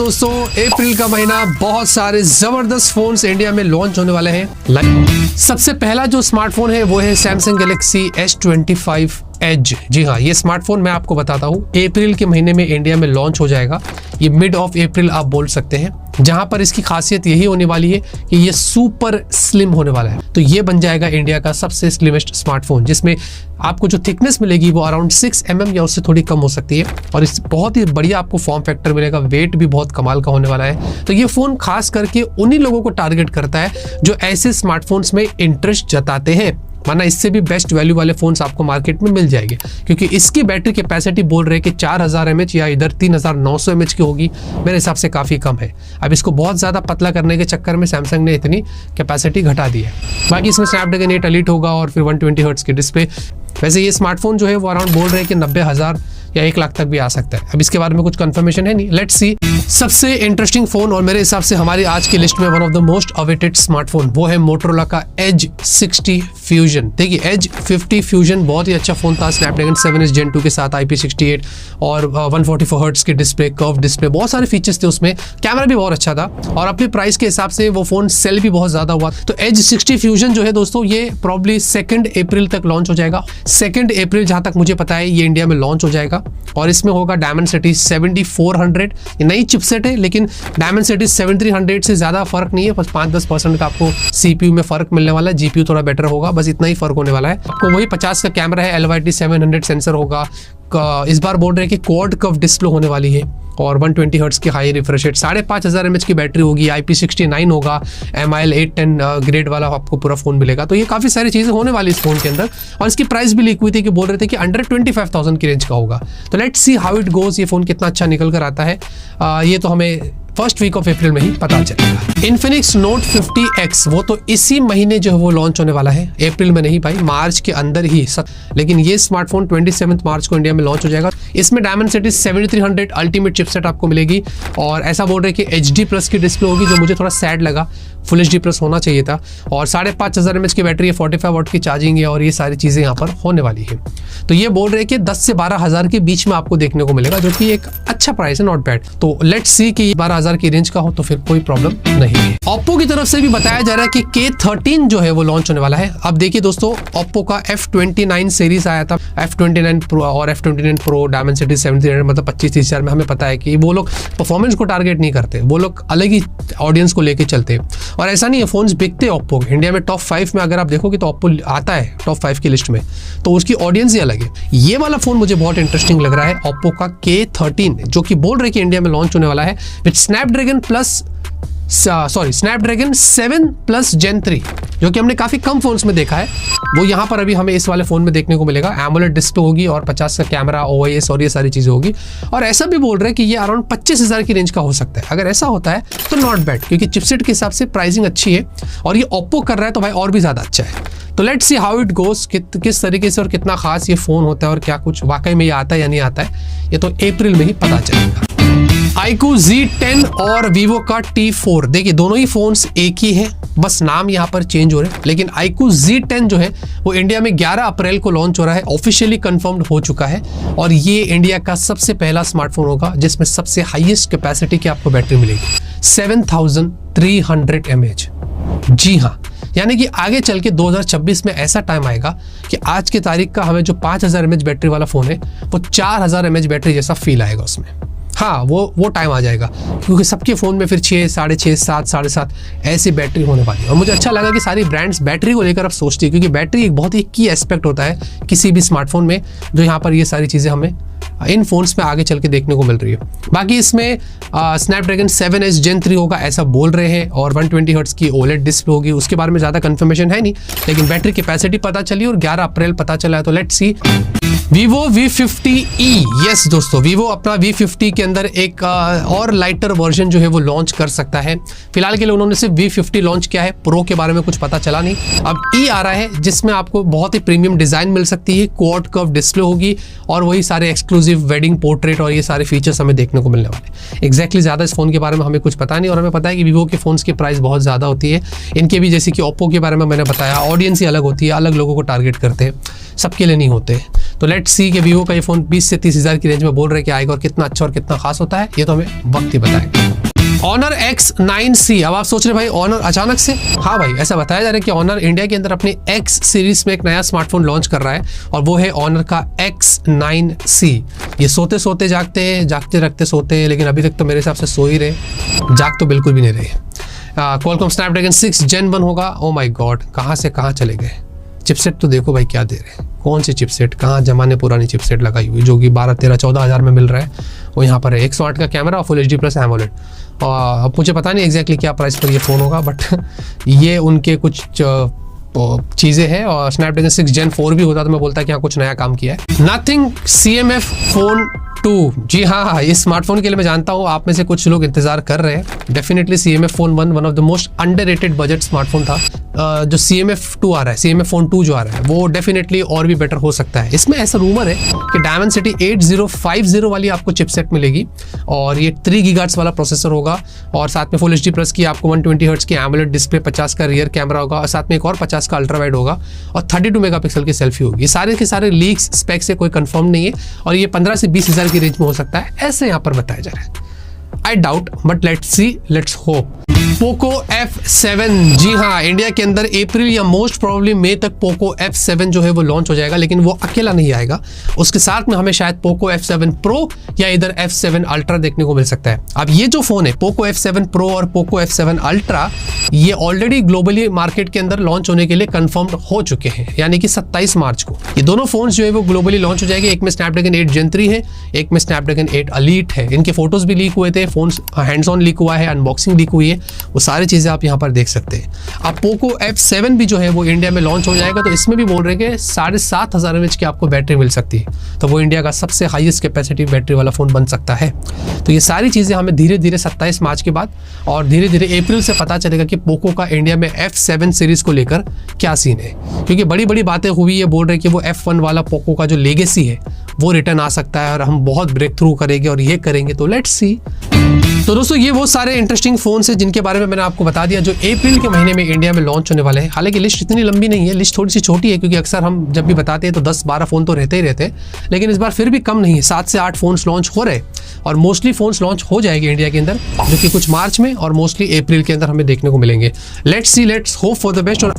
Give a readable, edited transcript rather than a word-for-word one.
दोस्तों अप्रैल का महीना बहुत सारे जबरदस्त फोन्स इंडिया में लॉन्च होने वाले हैं। सबसे पहला जो स्मार्टफोन है वो है सैमसंग गैलेक्सी S25 एज। जी हाँ, ये स्मार्टफोन मैं आपको बताता हूँ अप्रैल के महीने में इंडिया में लॉन्च हो जाएगा। ये मिड ऑफ अप्रैल आप बोल सकते हैं, जहां पर इसकी खासियत यही होने वाली है कि ये सुपर स्लिम होने वाला है। तो ये बन जाएगा इंडिया का सबसे स्लिमेस्ट स्मार्टफोन, जिसमें आपको जो थिकनेस मिलेगी वो अराउंड 6 mm या उससे थोड़ी कम हो सकती है। और इस बहुत ही बढ़िया आपको फॉर्म फैक्टर मिलेगा, वेट भी बहुत कमाल का होने वाला है। तो ये फोन खास करके उन्हीं लोगों को टारगेट करता है जो ऐसे स्मार्टफोन्स में इंटरेस्ट जताते हैं, वरना इससे भी बेस्ट वैल्यू वाले फोन्स आपको मार्केट में मिल जाएंगे। क्योंकि इसकी बैटरी कैपेसिटी बोल रहे हैं कि 4000 mAh या इधर 3900 mAh की होगी, मेरे हिसाब से काफ़ी कम है। अब इसको बहुत ज़्यादा पतला करने के चक्कर में सैमसंग ने इतनी कैपेसिटी घटा दी है। बाकी इसमें स्नैपड्रैगन 8 एलीट होगा और फिर 120 हर्ट्ज की डिस्प्ले। वैसे ये स्मार्टफोन जो है वो अराउंड बोल रहे हैं कि 90,000 या 1 लाख तक भी आ सकता है। अब इसके बारे में कुछ कंफर्मेशन है नहीं, लेट्स सी। सबसे इंटरेस्टिंग फोन और मेरे हिसाब से हमारी आज की लिस्ट में one of the most awaited smartphone वो है मोटोरोला का एज 60 फ्यूजन। देखिए एज 50 फ्यूजन बहुत ही अच्छा फोन था, स्नैपड्रैगन 7s Gen 2 के साथ IP68 और 144 हर्ट्ज की डिस्प्ले, कर्व डिस्प्ले, बहुत सारे फीचर्स थे उसमें। कैमरा भी बहुत अच्छा था और अपने प्राइस के हिसाब से वो फोन सेल भी बहुत ज्यादा हुआ। तो एज 60 फ्यूजन जो है दोस्तों ये प्रॉब्ली 2 अप्रैल तक लॉन्च हो जाएगा। 2 अप्रैल जहां तक मुझे पता है ये इंडिया में लॉन्च हो जाएगा और इसमें होगा Dimensity 7400। ये नई चिपसेट है लेकिन Dimensity 7300 से ज्यादा फर्क नहीं है, बस 5-10% का आपको CPU में फर्क मिलने वाला है। GPU थोड़ा बेटर होगा, बस इतना ही फर्क होने वाला है। आपको वही 50 का कैमरा है, LYT 700 सेंसर होगा। इस बार बोल रहे हैं कि क्वाड कर्व डिस्प्ले होने वाली है और 120 हर्ट्ज की हाई रिफ्रेश रेट, 5500 mAh की बैटरी होगी, IP69 होगा, MIL 810 ग्रेड वाला आपको पूरा फोन मिलेगा। तो ये काफी सारी चीजें होने वाली इस फोन के अंदर। और इसकी प्राइस भी लीक हुई थी कि बोल रहे थे कि अंडर 25,000 की रेंज का होगा। तो let's see how it goes, ये फोन कितना अच्छा निकल कर आता है ये तो हमें फर्स्ट वीक ऑफ अप्रैल में ही पता चलेगा। इन्फिनिक्स नोट 50X वो तो इसी महीने जो है वो लॉन्च होने वाला है, अप्रैल में नहीं भाई, मार्च के अंदर ही। लेकिन ये स्मार्टफोन 27 मार्च को इंडिया में लॉन्च हो जाएगा। इसमें Dimensity 7300 अल्टीमेट चिपसेट आपको मिलेगी और ऐसा बोल रहे हैं कि HD+ की डिस्प्ले होगी, जो मुझे थोड़ा सैड लगा। फुल HD+ होना चाहिए था। और 5500 mAh की बैटरी है, 45 वाट की चार्जिंग है और ये सारी चीजें यहाँ पर होने वाली है। तो ये बोल रहे हैं कि 10 से 12,000 के बीच में आपको देखने को मिलेगा, जो कि एक अच्छा प्राइस है, नॉट बैड। तो लेट्स सी कि 12,000 की रेंज का हो तो फिर कोई प्रॉब्लम नहीं है। Oppo की तरफ से भी बताया जा रहा है कि K13 जो है वो लॉन्च होने वाला है। अब देखिए दोस्तों, Oppo का F29 सीरीज आया था, F29 Pro और F29 Pro Dimensity 7300, मतलब 25-30 हज़ार में। हमें पता है कि वो लोग परफॉर्मेंस को टारगेट नहीं करते, वो लोग अलग ही ऑडियंस को लेके चलते हैं। और ऐसा नहीं है, फोन्स बिकते Oppo इंडिया में टॉप 5 में अगर आप देखोगे तो Oppo आता है टॉप 5 की लिस्ट में, तो उसकी ऑडियंस ही अलग है। ये वाला फोन मुझे बहुत इंटरेस्टिंग लग रहा है, Oppo का K13, जो कि बोल रहे कि इंडिया में लॉन्च होने वाला है विद स्नैपड्रैगन 7+ Gen 3, जो कि हमने काफी कम फोन्स में देखा है। वो यहाँ पर अभी हमें इस वाले फोन में देखने को मिलेगा। एमोलेड डिस्प्ले होगी और 50 का कैमरा, OIS और ये सारी चीजें होगी। और ऐसा भी बोल रहे हैं कि ये अराउंड 25,000 की रेंज का हो सकता है। अगर ऐसा होता है तो नॉट बैड, क्योंकि चिपसेट के हिसाब से प्राइसिंग अच्छी है और ये Oppo कर रहा है तो भाई और भी ज्यादा अच्छा है। तो let's see how it goes, किस तरीके से और कितना खास ये फोन होता है और क्या कुछ वाकई में ये आता है या नहीं आता है, ये तो अप्रैल में ही पता चलेगा। iQOO Z10 और Vivo का T4, देखिए दोनों ही फोन्स एक ही है, बस नाम यहाँ पर चेंज हो रहे हैं। लेकिन iQOO Z10 जो है वो इंडिया में 11 अप्रैल को लॉन्च हो रहा है, ऑफिशियली कंफर्म्ड हो चुका है। और ये इंडिया का सबसे पहला स्मार्टफोन होगा जिसमें सबसे हाईएस्ट कैपेसिटी की आपको बैटरी मिलेगी, 7300 mAh। जी हाँ, यानी कि आगे चल के 2026 में ऐसा टाइम आएगा कि आज की तारीख का हमें जो 5000 mAh बैटरी वाला फोन है वो 4000 mAh बैटरी जैसा फील आएगा उसमें। हाँ, वो टाइम आ जाएगा, क्योंकि सबके फ़ोन में फिर 6, 6.5, 7, 7.5 ऐसी बैटरी होने वाली है। और मुझे अच्छा लगा कि सारी ब्रांड्स बैटरी को लेकर अब सोचती है, क्योंकि बैटरी एक बहुत ही की एस्पेक्ट होता है किसी भी स्मार्टफोन में, जो यहाँ पर ये सारी चीज़ें हमें इन फोन्स में आगे चल के देखने को मिल रही है। बाकी इसमें स्नैपड्रैगन 7s Gen 3 होगा ऐसा बोल रहे हैं और 120 हर्ट्ज की OLED डिस्प्ले होगी। उसके बारे में ज़्यादा कंफर्मेशन है नहीं, लेकिन बैटरी कैपेसिटी पता चली और 11 अप्रैल पता चला है। तो let's see. Vivo V50e, yes दोस्तों, Vivo अपना V50 के अंदर एक और लाइटर वर्जन जो है वो लॉन्च कर सकता है। फिलहाल के लिए उन्होंने सिर्फ V50 लॉन्च किया है, प्रो के बारे में कुछ पता चला नहीं। अब E आ रहा है जिसमें आपको बहुत ही प्रीमियम डिजाइन मिल सकती है, क्वाड कर्व डिस्प्ले होगी और वही सारे एक्सक्लूसिव वेडिंग पोर्ट्रेट और ये सारे फीचर्स हमें देखने को मिलने वाले। एग्जैक्टली ज़्यादा इस फोन के बारे में हमें कुछ पता नहीं, और हमें पता है कि Vivo के फोन्स की प्राइस बहुत ज़्यादा होती है। इनके भी जैसे कि Oppo के बारे में मैंने बताया, ऑडियंस ही अलग होती है, अलग लोगों को टारगेट करते हैं, सबके लिए नहीं होते। तो लेट्स सी कि वीवो का ये फ़ोन 20 से 30 हज़ार की रेंज में बोल रहे हैं कि आएगा और कितना अच्छा और कितना खास होता है, ये तो हमें वक्त ही बताएगा। Honor X9C। अब आप सोच रहे भाई Honor अचानक से? हाँ भाई, ऐसा बताया जा रहा है कि Honor इंडिया के अंदर अपनी X सीरीज में एक नया स्मार्टफोन लॉन्च कर रहा है और वो है Honor का X9C। ये सोते सोते जागते हैं, जागते रखते सोते हैं, लेकिन अभी तक तो मेरे हिसाब से सो ही रहे, जाग तो बिल्कुल भी नहीं रहे। Qualcomm Snapdragon 6 Gen 1 होगा। ओ माई गॉड, कहाँ से कहाँ चले गए। चिपसेट तो देखो भाई क्या दे रहे हैं, कौन सी चिपसेट, कहाँ जमाने पुरानी चिपसेट लगाई हुई जो कि 12, 13, 14 हज़ार में मिल रहा है। वो यहाँ पर है 108 का कैमरा और फुल HD+ एमोलेड। और अब मुझे पता नहीं एग्जैक्टली क्या प्राइस पर ये फ़ोन होगा, बट ये उनके कुछ चीज़ें हैं। और स्नैपड्रैगन 6 Gen 4 भी होता तो मैं बोलता कि हाँ कुछ नया काम किया है। Nothing CMF Phone 2। जी हाँ, इस स्मार्टफोन के लिए मैं जानता हूँ आप में से कुछ लोग इंतजार कर रहे हैं। Definitely CMF Phone 1 one of the most underrated budget smartphone था। जो CMF 2 आ रहा है, CMF Phone 2 जो आ रहा है, वो डेफिनेटली और भी बेटर हो सकता है। इसमें ऐसा रूमर है कि Dimensity 8050 वाली आपको चिपसेट मिलेगी और ये 3 GHz वाला प्रोसेसर होगा और साथ में फुल HD+ की आपको 120 हर्ट्ज की एमोलेड डिस्प्ले, 50 का रियर कैमरा होगा और साथ में एक और 50 का अल्ट्रा वाइड होगा और 32 मेगापिक्सल की सेल्फी होगी। ये सारे के सारे लीक्स स्पेक्स से कोई कंफर्म नहीं है और ये 15 से 20 हज़ार की रेंज में हो सकता है, ऐसे यहाँ पर बताया जा रहा है। I doubt, but let's see, let's hope. Poco F7। जी हाँ, इंडिया के अंदर अप्रैल या मोस्ट प्रोबेबली मई तक पोको F7 जो है वो लॉन्च हो जाएगा, लेकिन वो अकेला नहीं आएगा। उसके साथ में हमें शायद पोको F7 Pro या इधर F7 Ultra देखने को मिल सकता है। अब ये जो फोन है पोको F7 Pro और पोको F7 Ultra, ये ऑलरेडी ग्लोबली मार्केट के अंदर लॉन्च होने के लिए कंफर्म्ड हो चुके हैं, यानी कि 27 मार्च को ये दोनों फोन जो है वो ग्लोबली लॉन्च हो जाएंगे। एक में स्नैपड्रैगन 8 Gen 3 है, एक में स्नैपड्रैगन 8 Elite है। इनके फोटोज भी लीक हुए थे, फोन हैंड्स ऑन लीक हुआ है, अनबॉक्सिंग लीक हुई है, वो सारी चीजें आप यहाँ पर देख सकते हैं। अब पोको F7 भी जो है वो इंडिया में लॉन्च हो जाएगा, तो इसमें भी बोल रहे हैं कि 7500 mAh की आपको बैटरी मिल सकती है, तो वो इंडिया का सबसे हाईएस्ट कैपेसिटी बैटरी वाला फोन बन सकता है। तो ये सारी चीजें हमें धीरे धीरे 27 मार्च के बाद और धीरे धीरे अप्रैल से पता चलेगा कि पोको का इंडिया में F7 सीरीज को लेकर क्या सीन है, क्योंकि बड़ी बड़ी बातें हुई है। बोल रहे हैं कि वो F1 वाला पोको का जो लेगेसी है वो रिटर्न आ सकता है और हम बहुत ब्रेक थ्रू करेंगे और ये करेंगे, तो लेट्स सी। तो दोस्तों ये वो सारे इंटरेस्टिंग फोन्स हैं जिनके बारे में मैंने आपको बता दिया जो अप्रैल के महीने में इंडिया में लॉन्च होने वाले हैं। हालांकि लिस्ट इतनी लंबी नहीं है, लिस्ट थोड़ी सी छोटी है, क्योंकि अक्सर हम जब भी बताते हैं तो 10-12 फोन तो रहते ही रहते हैं, लेकिन इस बार फिर भी कम नहीं है, 7 से 8 फोन्स लॉन्च हो रहे और मोस्टली फोन्स लॉन्च हो जाएंगे इंडिया के अंदर, जो कि कुछ मार्च में और मोस्टली अप्रैल के अंदर हमें देखने को मिलेंगे। Let's see, let's hope for the best. और